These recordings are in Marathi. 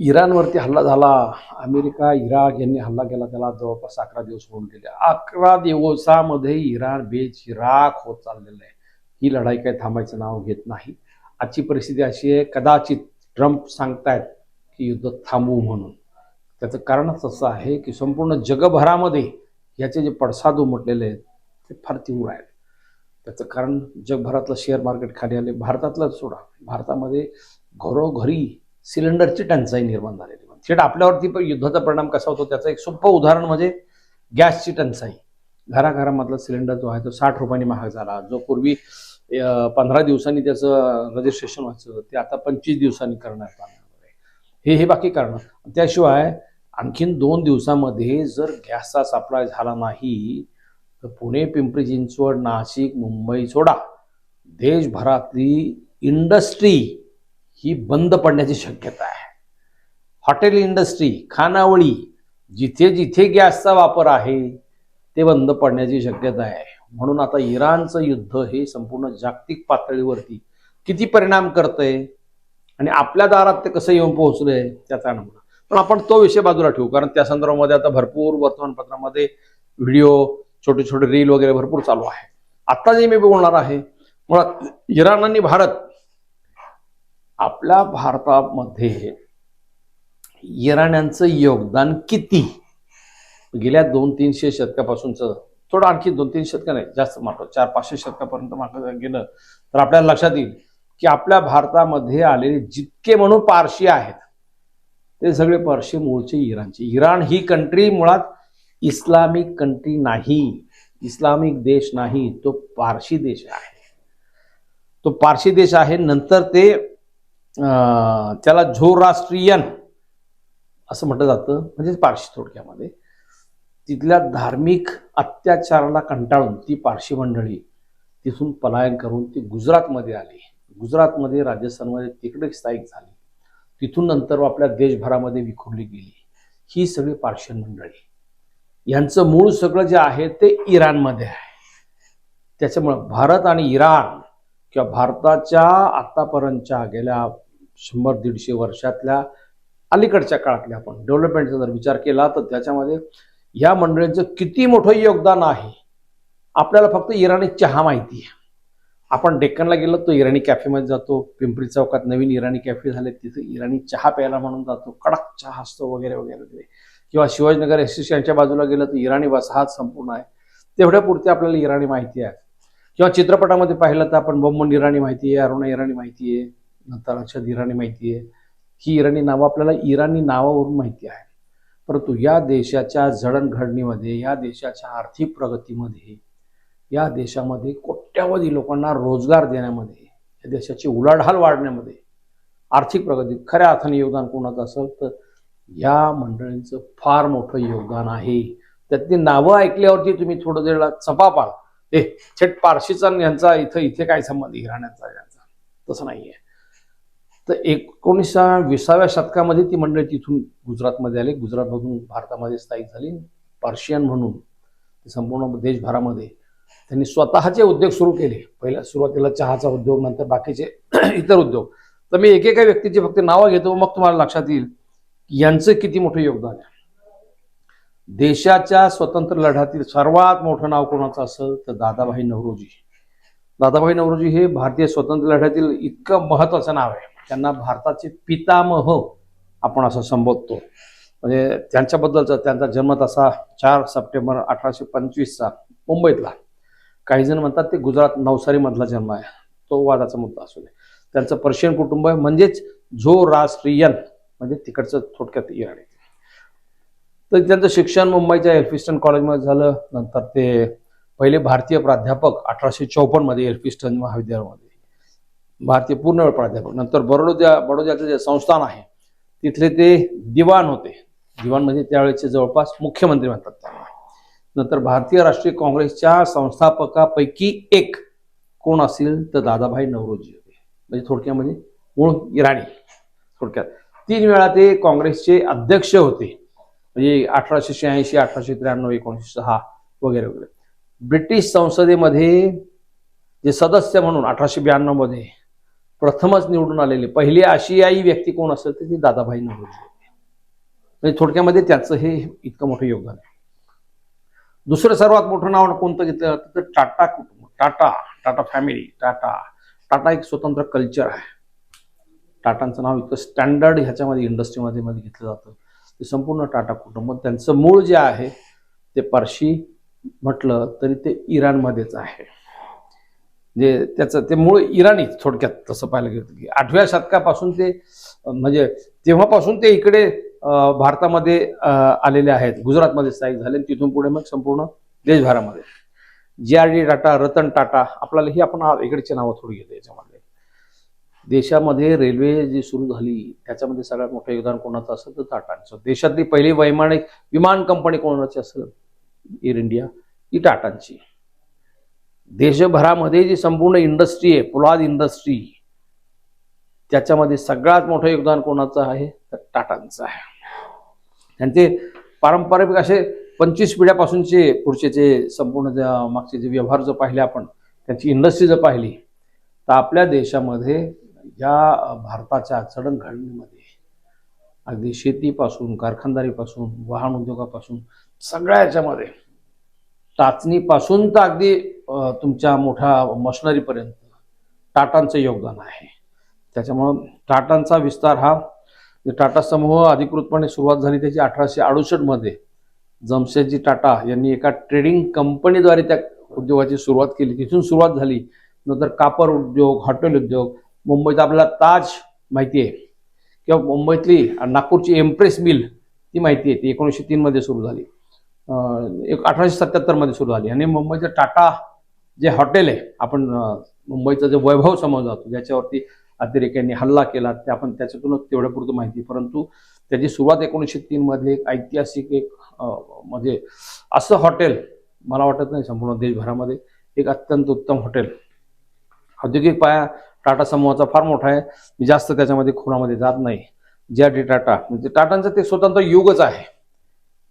इराणवरती हल्ला झाला. अमेरिका, इराक यांनी हल्ला केला. त्याला जवळपास 11 दिवस होऊन गेले. 11 दिवसामध्ये इराण बेचिराख होत चाललेलं आहे. ही लढाई काही थांबायचं नाव घेत नाही. आजची परिस्थिती अशी आहे, कदाचित ट्रम्प सांगतायत की युद्ध थांबवू म्हणून. त्याचं कारणच असं आहे की संपूर्ण जगभरामध्ये याचे जे पडसाद उमटलेले आहेत ते फार तीव्र आहेत. त्याचं कारण जगभरातलं शेअर मार्केट खाली आले. भारतातलं सोडा, भारतामध्ये घरोघरी सिलेंडरची टंचाई निर्माण झालेली. थेट आपल्यावरती पण युद्धाचा परिणाम कसा होतो त्याचं एक सोपं उदाहरण म्हणजे गॅसची टंचाई. घराघरामधला सिलेंडर जो आहे तो 60 रुपयांनी महाग झाला. जो पूर्वी 15 दिवसांनी त्याचं रजिस्ट्रेशन व्हायचं ते आता 25 दिवसांनी करण्यात आलं. हे बाकी कारण. त्याशिवाय आणखीन 2 दिवसामध्ये जर गॅसचा सप्लाय झाला नाही तर पुणे, पिंपरी चिंचवड, नाशिक, मुंबई सोडा, देशभरातली इंडस्ट्री ही बंद पडण्याची शक्यता आहे. हॉटेल इंडस्ट्री, खानावळी, जिथे जिथे गॅसचा वापर आहे ते बंद पडण्याची शक्यता आहे. म्हणून आता इराणचं युद्ध हे संपूर्ण जागतिक पातळीवरती किती परिणाम करतंय आणि आपल्या दारात ते कसं येऊन पोहोचलंय त्याचा नमुना. पण आपण तो विषय बाजूला ठेवू, कारण त्या संदर्भामध्ये आता भरपूर वर्तमानपत्रामध्ये व्हिडिओ, छोटे छोटे रील वगैरे भरपूर चालू आहे. आता जे मी बोलणार आहे, मुळात इराण आणि भारत, आपल्या भारतामध्ये इराण्यांचं योगदान किती गेल्या 200-300 शतकापासूनचं, थोडं आणखी 2-3 शतक नाही, जास्त मागं 400-500 शतकापर्यंत मागं गेलं तर आपल्याला लक्षात येईल की आपल्या भारतामध्ये आलेले जितके म्हणून पारशी आहेत ते सगळे पारशी मूळचे इराणचे. इराण ही कंट्री मुळात इस्लामिक कंट्री नाही, इस्लामिक देश नाही, तो पारशी देश आहे. तो पारशी देश आहे. नंतर ते त्याला झोरास्ट्रियन असं म्हटलं जातं, म्हणजे पारशी. थोडक्यामध्ये तिथल्या धार्मिक अत्याचाराला कंटाळून ती पारशी मंडळी तिथून पलायन करून ती गुजरातमध्ये आली. गुजरातमध्ये, राजस्थानमध्ये तिकडे स्थायिक झाली. तिथून नंतर आपल्या देशभरामध्ये विखुरली गेली. ही सगळी पारशी मंडळी, यांचं मूळ सगळं जे आहे ते इराणमध्ये आहे. त्याच्यामुळं भारत आणि इराण किंवा भारताच्या आतापर्यंतच्या गेल्या 100-150 वर्षातल्या अलीकडच्या काळातल्या आपण डेव्हलपमेंटचा जर विचार केला तर त्याच्यामध्ये या मंडळींचं किती मोठं योगदान आहे. आपल्याला फक्त इराणी चहा माहिती आहे. आपण डेक्कनला गेलो तो इराणी कॅफेमध्ये जातो. पिंपरी चौकात नवीन इराणी कॅफे झाले, तिथे इराणी चहा प्यायला म्हणून जातो. कडक चहा असतो वगैरे वगैरे वगैरे. किंवा शिवाजीनगर एसटीच्या बाजूला गेलं तर इराणी वसाहत संपूर्ण आहे. तेवढ्या पुरती आपल्याला इराणी माहिती आहे. किंवा चित्रपटामध्ये पाहिलं तर आपण बॉम्बन इराणी माहिती आहे, अरुणा इराणी माहिती आहे, नंतर अक्षद इराणी माहिती आहे. ही इराणी नावं आपल्याला इराणी नावावरून माहिती आहे. परंतु या देशाच्या जडणघडणीमध्ये, या देशाच्या आर्थिक प्रगतीमध्ये, या देशामध्ये कोट्यावधी लोकांना रोजगार देण्यामध्ये, या देशाची उलाढाल वाढण्यामध्ये, आर्थिक प्रगतीत खऱ्या अर्थाने योगदान कोणाचं असेल तर या मंडळींचं फार मोठं योगदान आहे. त्यातली नावं ऐकल्यावरती तुम्ही थोडं वेळा चपापाल, थेट पारशीचा यांचा इथे काय संबंध इराण्यांचा यांचा, तसं नाहीये. तर 19-20व्या शतकामध्ये ती मंडळी तिथून गुजरातमध्ये आली. गुजरातमधून भारतामध्ये स्थायिक झाली. पार्शियन म्हणून संपूर्ण देशभरामध्ये त्यांनी स्वतःचे उद्योग सुरू केले. पहिल्या सुरुवातीला चहाचा उद्योग, नंतर बाकीचे इतर उद्योग. तर मी एकेका व्यक्तीची फक्त नावं घेतो, मग तुम्हाला लक्षात येईल यांचं किती मोठं योगदान आहे. देशाच्या स्वतंत्र लढ्यातील सर्वात मोठं नाव कोणाचं असेल तर दादाभाई नौरोजी. दादाभाई नौरोजी हे भारतीय स्वतंत्र लढ्यातील इतकं महत्वाचं नाव आहे. त्यांना भारताचे पितामह आपण असं संबोधतो. म्हणजे त्यांच्याबद्दलचा त्यांचा जन्म तसा 4 सप्टेंबर 1825चा मुंबईतला. काही जण म्हणतात ते गुजरात नवसारीमधला जन्म आहे, तो वादाचा मुद्दा असू दे. त्यांचं पर्शियन कुटुंब आहे, म्हणजेच झोरास्ट्रियन, म्हणजे तिकडचं थोडक्यात इराणी. तर त्यांचं शिक्षण मुंबईच्या एल्फिस्टन कॉलेजमध्ये झालं. नंतर ते पहिले भारतीय प्राध्यापक 1854 मध्ये एल्फिस्टन महाविद्यालयामध्ये भारतीय पूर्णवेळ प्राध्यापक. नंतर बडोद्याचं जे संस्थान आहे तिथले ते दिवाण होते. दिवाण म्हणजे त्यावेळेचे जवळपास मुख्यमंत्री म्हणतात त्यांना. नंतर भारतीय राष्ट्रीय काँग्रेसच्या संस्थापकापैकी एक कोण असेल तर दादाभाई नौरोजी होते. म्हणजे थोडक्यामध्ये मूळ इराणी. थोडक्यात 3 वेळा ते काँग्रेसचे अध्यक्ष होते. म्हणजे 1886, 1893, 1906 वगैरे वगैरे. ब्रिटिश संसदेमध्ये जे सदस्य म्हणून 1892 मध्ये प्रथमच निवडून आलेले पहिले आशियाई व्यक्ती कोण असेल तर ती दादाभाई नौरोजी. म्हणजे थोडक्यामध्ये त्याचं हे इतकं मोठं योगदान आहे. दुसरं सर्वात मोठं नाव कोणतं घेतलं तर टाटा कुटुंब, टाटा फॅमिली. टाटा एक स्वतंत्र कल्चर आहे. टाटांचं नाव इतकं स्टँडर्ड ह्याच्यामध्ये इंडस्ट्रीमध्ये घेतलं जातं. ते संपूर्ण टाटा कुटुंब, त्यांचं मूळ जे आहे ते पारशी म्हटलं तरी ते इराणमध्येच आहे. जे त्याचं ते मूळ इराणी थोडक्यात तसं पाहायला गेलं की 8व्या शतकापासून ते म्हणजे तेव्हापासून ते इकडे भारतामध्ये आलेले आहेत. गुजरातमध्ये स्थायिक झाले, तिथून पुढे मग संपूर्ण देशभरामध्ये. JRD टाटा, रतन टाटा, आपल्याला ही आपण इकडचे नावं थोडी घेतो. याच्यामध्ये देशामध्ये रेल्वे जी सुरू झाली त्याच्यामध्ये सगळ्यात मोठं योगदान कोणाचं असेल तर टाटांचं. देशातली पहिली वैमानिक विमान कंपनी कोणाची असेल, एअर इंडिया, ही टाटांची. देशभरामध्ये जी संपूर्ण इंडस्ट्री आहे, पोलाद इंडस्ट्री, त्याच्यामध्ये सगळ्यात मोठं योगदान कोणाचं आहे तर टाटांचं आहे. त्यांचे पारंपरिक असे 25 पिढ्यापासूनचे पुढचे जे संपूर्ण मागचे जे व्यवहार जर पाहिले आपण, त्यांची इंडस्ट्री जर पाहिली तर आपल्या देशामध्ये या भारताच्या जडणघडणीमध्ये अगदी शेतीपासून, कारखानदारीपासून, वाहन उद्योगापासून सगळ्या याच्यामध्ये, टाचणीपासून तर अगदी तुमच्या मोठ्या मशिनरीपर्यंत टाटांचं योगदान आहे. त्याच्यामुळं टाटांचा विस्तार हा टाटा समूह अधिकृतपणे सुरुवात झाली त्याची 1868 मध्ये. जमशेदजी टाटा यांनी एका ट्रेडिंग कंपनीद्वारे त्या उद्योगाची सुरुवात केली. तिथून सुरुवात झाली. नंतर कापड उद्योग, हॉटेल उद्योग, मुंबईत आपल्याला ताज माहिती आहे किंवा मुंबईतली नागपूरची एम्प्रेस मिल ती माहिती आहे, ती 1903 मध्ये सुरू झाली, 1877 मध्ये सुरू झाली. आणि मुंबईचं टाटा जे हॉटेल आहे, आपण मुंबईचं जे वैभव समजलं जातो, ज्याच्यावरती अतिरेक्यांनी हल्ला केला, ते आपण त्याच्यातूनच तेवढ्या पुरतं माहिती. परंतु त्याची सुरुवात 1903 मध्ये एक ऐतिहासिक एक म्हणजे असं हॉटेल मला वाटत नाही संपूर्ण देशभरामध्ये एक अत्यंत उत्तम हॉटेल. औद्योगिक पाया टाटा समूहाचा फार मोठा आहे. मी जास्त त्याच्यामध्ये खोलामध्ये जात नाही. JRD टाटा म्हणजे टाटांचं ते स्वतंत्र युगच आहे.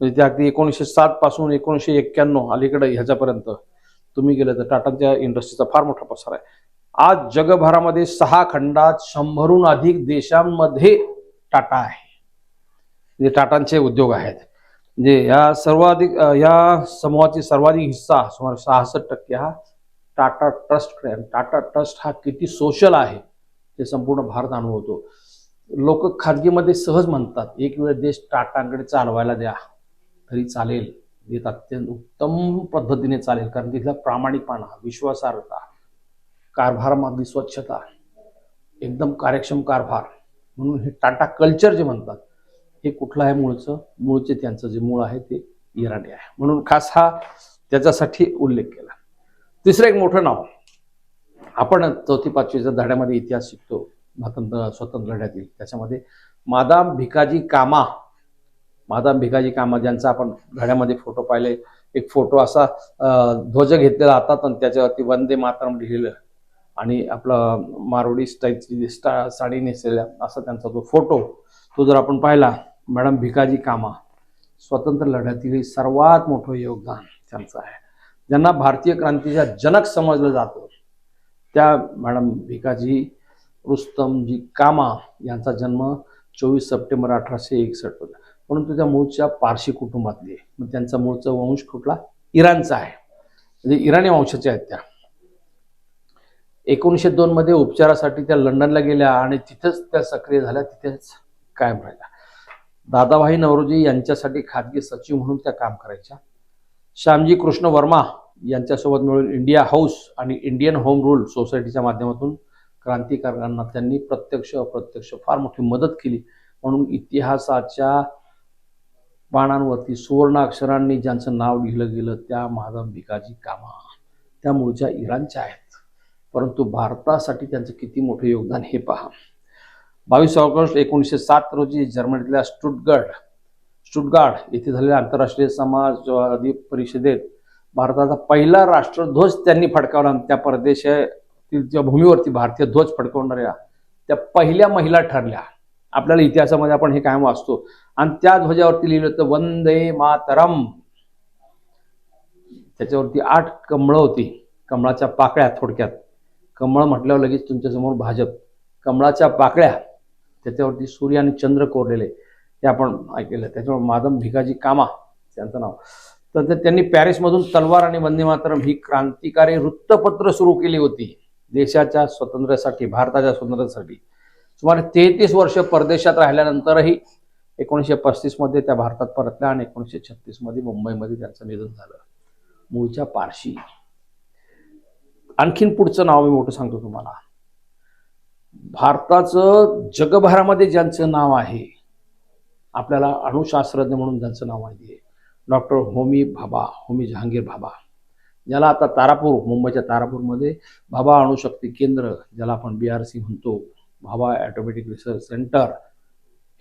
म्हणजे ते अगदी 1907 पासून 1991 अलीकडे ह्याच्यापर्यंत तुम्ही गेलं तर टाटांच्या इंडस्ट्रीचा फार मोठा पसार आहे. आज जगभरामध्ये 6 खंडात 100हून अधिक देशांमध्ये टाटा आहे. म्हणजे टाटांचे उद्योग आहेत. म्हणजे या समूहाची सर्वाधिक हिस्सा सुमारे 66% हा टाटा ट्रस्ट. टाटा ट्रस्ट हा किती सोशल आहे ते संपूर्ण भारत अनुभवतो. लोक खाजगीमध्ये सहज म्हणतात एक वेळ देश टाटांकडे चालवायला द्या तरी चालेल, देत अत्यंत उत्तम पद्धतीने चालेल, कारण तिथला प्रामाणिकपणा, विश्वासार्हता, कारभारामधली स्वच्छता, एकदम कार्यक्षम कारभार. म्हणून हे टाटा कल्चर जे म्हणतात हे कुठलं आहे मूळचे त्यांचं जे मूळ आहे ते इराणी आहे. म्हणून खास हा त्याच्यासाठी उल्लेख केला. तिसरं एक मोठं नाव, आपण 4वी-5वीच्या धड्यामध्ये इतिहास शिकतो स्वतंत्र लढ्यातील, त्याच्यामध्ये मादाम भिकाजी कामा ज्यांचा आपण घड्यामध्ये फोटो पाहिले. एक फोटो असा ध्वज घेतलेला हातात आणि त्याच्यावरती वंदे मातरम लिहिलेलं आणि आपलं मारवाडी स्टाईलची साडी नेसलेल्या असा त्यांचा तो फोटो, तो जर आपण पाहिला, मॅडम भिकाजी कामा स्वतंत्र लढ्यातील सर्वात मोठं योगदान त्यांचं आहे. ज्यांना भारतीय क्रांतीच्या जनक समजलं जातं त्या मॅडम भिकाजी रुस्तमजी कामा यांचा जन्म 24 सप्टेंबर 1861 परंतु त्या मूळच्या पारशी कुटुंबातली. मग त्यांचा मूळचा वंश कुठला? इराणचा आहे. म्हणजे इराणी वंशाच्या आहेत त्या. 1902 मध्ये उपचारासाठी त्या लंडनला गेल्या आणि तिथेच त्या सक्रिय झाल्या, तिथेच कायम राहिल्या. दादाभाई नौरोजी यांच्यासाठी खाजगी सचिव म्हणून त्या काम करायच्या. श्यामजी कृष्ण वर्मा यांच्यासोबत मिळून इंडिया हाऊस आणि इंडियन होम रूल सोसायटीच्या माध्यमातून क्रांतिकारकांना त्यांनी प्रत्यक्ष अप्रत्यक्ष फार मोठी मदत केली. म्हणून इतिहासाच्या पानांवरती सुवर्ण अक्षरांनी ज्यांचं नाव लिहिलं गेलं त्या मादाम भिकाजी कामा त्या मूळच्या इराणच्या आहेत. परंतु भारतासाठी त्यांचं किती मोठं योगदान हे पहा. 22 ऑगस्ट 1907 रोजी जर्मनीतल्या स्टुटगार्ट येथे झालेल्या आंतरराष्ट्रीय समाजवादी परिषदेत भारताचा पहिला राष्ट्रध्वज त्यांनी फडकावला. त्या परदेशातील भूमीवरती भारतीय ध्वज फडकवणाऱ्या त्या पहिल्या महिला ठरल्या. आपल्याला इतिहासामध्ये आपण हे कायम वाचतो. आणि त्या ध्वजावरती लिहिलं होतं वंदे मातरम. त्याच्यावरती 8 कमळं होती, कमळाच्या पाकळ्या. थोडक्यात कमळ म्हटल्यावर लगेच तुमच्यासमोर भाजप. कमळाच्या पाकळ्या, त्याच्यावरती सूर्य आणि चंद्र कोरलेले. हे आपण ऐकलेलं आहे. त्याच्यामुळे माधव भिकाजी कामा त्यांचं नाव. तर त्यांनी पॅरिसमधून तलवार आणि वंदे मातरम ही क्रांतिकारी वृत्तपत्र सुरू केली होती देशाच्या स्वातंत्र्यासाठी, भारताच्या स्वातंत्र्यासाठी. सुमारे 33 वर्ष परदेशात राहिल्यानंतरही 1935 मध्ये त्या भारतात परतल्या आणि 1936 मध्ये मुंबईमध्ये त्यांचं निधन झालं. मूळच्या पारशी. आणखीन पुढचं नाव मी मोठं सांगतो तुम्हाला. भारताचं जगभरामध्ये ज्यांचं नाव आहे, आपल्याला अणुशास्त्रज्ञ म्हणून ज्यांचं नाव माहिती आहे, डॉक्टर होमी भाभा, होमी जहांगीर भाभा, ज्याला आता तारापूर, मुंबईच्या तारापूरमध्ये भाभा अणुशक्ती केंद्र, ज्याला आपण BRC म्हणतो, Bhabha atomic research centre,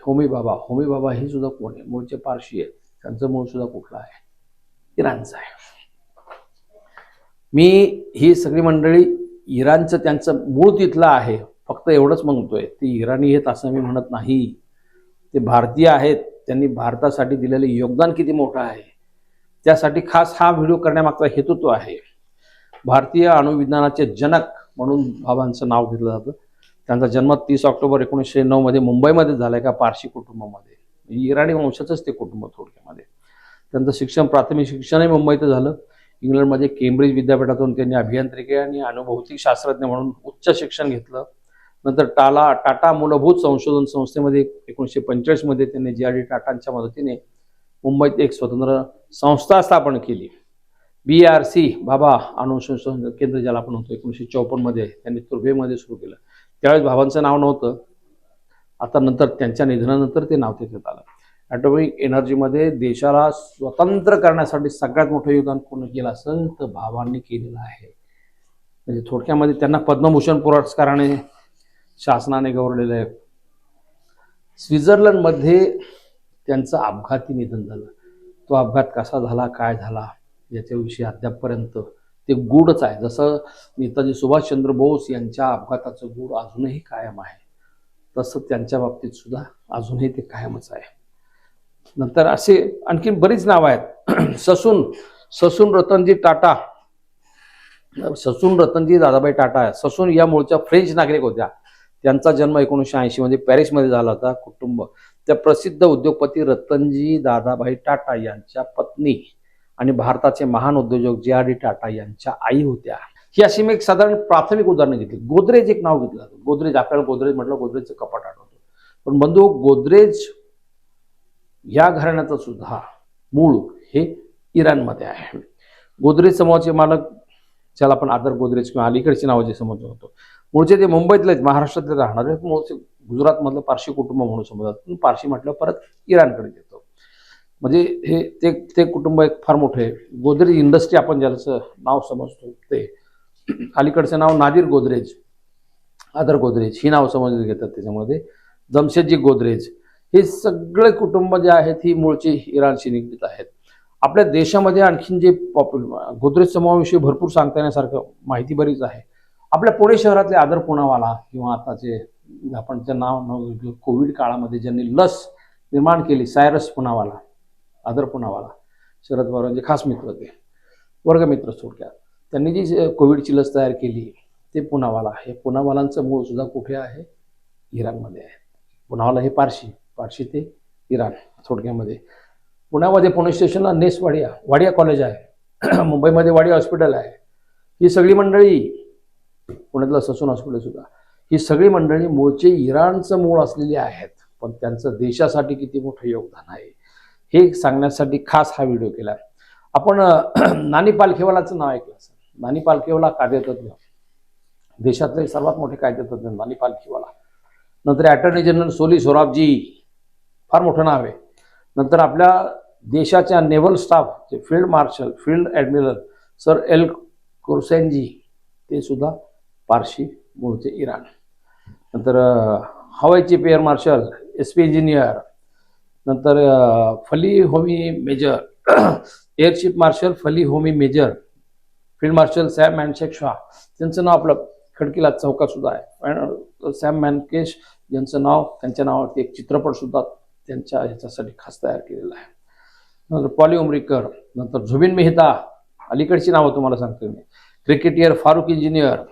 Homi Bhabha ही सुद्धा कोण आहे? मूळचे पारशी आहेत. त्यांचं मूळ सुद्धा कुठलं आहे? इराणचं आहे. मी ही सगळी मंडळी इराणचं त्यांचं मूळ तिथलं आहे फक्त एवढंच म्हणतोय. ते इराणी आहेत असं मी म्हणत नाही. ते भारतीय आहेत. त्यांनी भारतासाठी दिलेलं योगदान किती मोठं आहे, त्यासाठी खास हा व्हिडिओ करण्यामागचा हेतू तो आहे. भारतीय अणुविज्ञानाचे जनक म्हणून भाभांचं नाव घेतलं जातं. त्यांचा जन्म 30 ऑक्टोबर 1909 मध्ये मुंबईमध्ये झाला एका पारशी कुटुंबामध्ये. इराणी वंशाचंच ते कुटुंब थोडक्यामध्ये. त्यांचं शिक्षण, प्राथमिक शिक्षणही मुंबईत झालं. इंग्लंडमध्ये केम्ब्रिज विद्यापीठातून त्यांनी अभियांत्रिकी आणि अणुभौतिक शास्त्रज्ञ म्हणून उच्च शिक्षण घेतलं. नंतर टाटा मूलभूत संशोधन संस्थेमध्ये 1945 मध्ये त्यांनी GRD टाटांच्या मदतीने मुंबईत एक स्वतंत्र संस्था स्थापन केली. BRC भाभा अणुसंशोधन केंद्र, ज्याला आपण म्हणतो. 1954 मध्ये त्यांनी तुर्भेमध्ये सुरू केलं. त्यावेळेस भाभांचं नाव नव्हतं. आता नंतर त्यांच्या निधनानंतर ते नाव त्याच्यात आलं. ॲटॉमिक एनर्जीमध्ये देशाला स्वतंत्र करण्यासाठी सगळ्यात मोठं योगदान कोणी केलं असेल तर भाभांनी केलेलं आहे. म्हणजे थोडक्यामध्ये त्यांना पद्मभूषण पुरस्काराने शासनाने गौरवलेलं आहे. स्वित्झर्लंडमध्ये त्यांचं अपघाती निधन झालं. तो अपघात कसा झाला, काय झाला, याच्याविषयी अद्यापपर्यंत ते गूढच आहे. जसं नेताजी सुभाषचंद्र बोस यांच्या अपघाताचं गूढ अजूनही कायम आहे, तसं त्यांच्या बाबतीत सुद्धा अजूनही ते कायमच आहे. नंतर असे आणखीन बरीच नावं आहेत. ससून रतनजी टाटा, ससून रतनजी दादाबाई टाटा. ससून या मूळच्या फ्रेंच नागरिक होत्या. त्यांचा जन्म 1980 मध्ये पॅरिसमध्ये झाला होता. कुटुंब, त्या प्रसिद्ध उद्योगपती रतनजी दादाबाई टाटा यांच्या पत्नी आणि भारताचे महान उद्योजक GRD टाटा यांच्या आई होत्या. ही अशी मी एक साधारण प्राथमिक उदाहरणं घेतली. गोदरेज एक नाव घेतलं जातं. गोदरेज, आपल्याला गोदरेज म्हटलं गोदरेजचं कपाट आठवतं, पण बंधू गोदरेज या घराण्याचं सुद्धा मूळ हे इराणमध्ये आहे. गोदरेज समूहाचे मालक, ज्याला आपण आदर गोदरेज किंवा अलीकडची नावं जे समजलं होतं, मूळचे ते मुंबईतलेच, महाराष्ट्रातले राहणारे, मूळचे गुजरातमधलं पारशी कुटुंब म्हणून समजतात. पारशी म्हटलं परत इराणकडे येतो. म्हणजे हे ते कुटुंब एक फार मोठे आहे. गोदरेज इंडस्ट्री आपण ज्याचं नाव समजतो ते, अलीकडचं नाव नादिर गोदरेज, आदर गोदरेज ही नाव समजली घेतात. त्याच्यामध्ये जमशेदजी गोदरेज, हे सगळे कुटुंब जे आहेत ही मूळची इराणशी निगडीत आहेत. आपल्या देशामध्ये आणखीन जे गोदरेज समूहाविषयी भरपूर सांगता येण्यासारखं माहिती बरीच आहे. आपल्या पुणे शहरातले आदर पुनावाला, किंवा आताचे आपण जे नाव कोविड काळामध्ये ज्यांनी लस निर्माण केली, सायरस पुनावाला, आदर पुनावाला, शरद पवारांचे खास मित्र, ते वर्गमित्र थोडक्यात. त्यांनी जी कोविडची लस तयार केली ते पुनावाला. हे पुनावालांचं मूळ सुद्धा कुठे आहे? इराणमध्ये आहे. पुनावाला हे पारशी ते इराण थोडक्यामध्ये. पुण्यामध्ये पुणे स्टेशनला नेस वाडिया कॉलेज आहे. मुंबईमध्ये वाडिया हॉस्पिटल आहे. ही सगळी मंडळी, पुण्यातलं ससून हॉस्पिटल सुद्धा, ही सगळी मंडळी मूळचे इराणचं मूळ असलेली आहेत. पण त्यांचं देशासाठी किती मोठं योगदान आहे हे सांगण्यासाठी खास हा व्हिडिओ केला. आपण नानी पालखीवालाचं नाव ऐकलं असेल. नानी पालखीवाला कायदेतज्ञ, देशातले सर्वात मोठे कायदेतज्ञ नानी पालखीवाला. नंतर अटॉर्नी जनरल सोली सोराबजी, फार मोठं नाव आहे. नंतर आपल्या देशाच्या नेव्हल स्टाफचे field marshal, field admiral sir L Cursetji, ते सुद्धा पारशी, मूळचे इराण. नंतर हवाईचे एअर मार्शल SP इंजिनियर, नंतर Fali Homi Major, air chief marshal Fali Homi Major, field marshal Sam Manekshaw, त्यांचं नाव आपलं खडकीला चौकात सुद्धा आहे. सॅम मॅनकेश यांचं नाव, त्यांच्या नावावरती एक चित्रपट सुद्धा त्यांच्या ह्याच्यासाठी खास तयार केलेला आहे. नंतर पॉली उमरीकर, नंतर झुबिन मेहता, अलीकडची नावं तुम्हाला सांगतो मी, क्रिकेटियर फारुख इंजिनियर,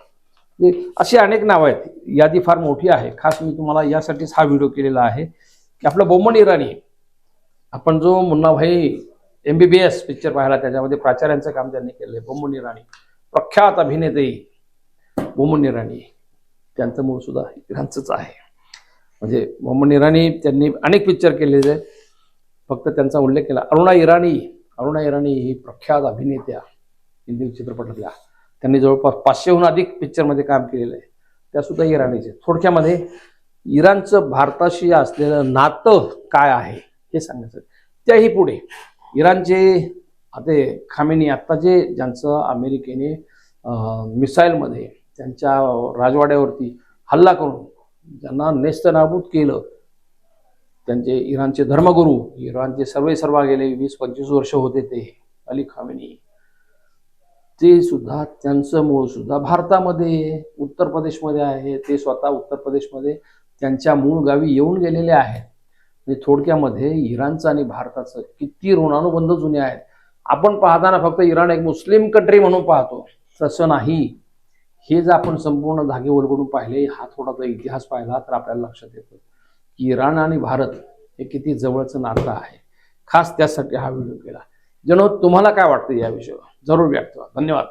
अशी अनेक नावं आहेत. यादी फार मोठी आहे. खास मी तुम्हाला यासाठीच हा व्हिडिओ केलेला आहे की आपलं बोमन इराणी, आपण जो मुन्नाभाई MBBS पिक्चर पाहिला त्याच्यामध्ये प्राचार्यांचं काम त्यांनी केलंय. बोमन इराणी प्रख्यात अभिनेते बोमन इराणी, त्यांचं मूळ सुद्धा इराणचंच आहे. म्हणजे बोमन इराणी त्यांनी अनेक पिक्चर केलेले आहेत, फक्त त्यांचा उल्लेख केला. अरुणा इराणी ही प्रख्यात अभिनेत्या हिंदी चित्रपटातल्या, त्यांनी जवळपास 500हून अधिक पिक्चरमध्ये काम केलेलं आहे. त्या सुद्धा इराणीचे. थोडक्यामध्ये इराणचं भारताशी असलेलं नातं काय आहे हे सांगायचं. त्याही पुढे इराणचे आता खामेनी आत्ता ज्यांचं अमेरिकेने मिसाईलमध्ये त्यांच्या राजवाड्यावरती हल्ला करून ज्यांना नेस्तनाबूत केलं, त्यांचे इराणचे धर्मगुरू, इराणचे सर्वेसर्वा गेले 20-25 वर्ष होते ते अली खामेनी, ते सुद्धा त्यांचं मूळ सुद्धा भारतामध्ये उत्तर प्रदेशमध्ये आहे. ते स्वतः उत्तर प्रदेशमध्ये त्यांच्या मूळ गावी येऊन गेलेले आहेत. म्हणजे थोडक्यामध्ये इराणचं आणि भारताचं किती ऋणानुबंध जुने आहेत. आपण पाहताना फक्त इराण एक मुस्लिम कंट्री म्हणून पाहतो, तसं नाही. हे जर आपण संपूर्ण धागे उलगडून पाहिले, हा थोडासा इतिहास पाहिला तर आपल्याला लक्षात येतं की इराण आणि भारत हे किती जवळचं नातं आहे. खास त्यासाठी हा व्हिडिओ केला. जणू तुम्हाला काय वाटतं या विषयावर जरूर व्यक्त करा. धन्यवाद.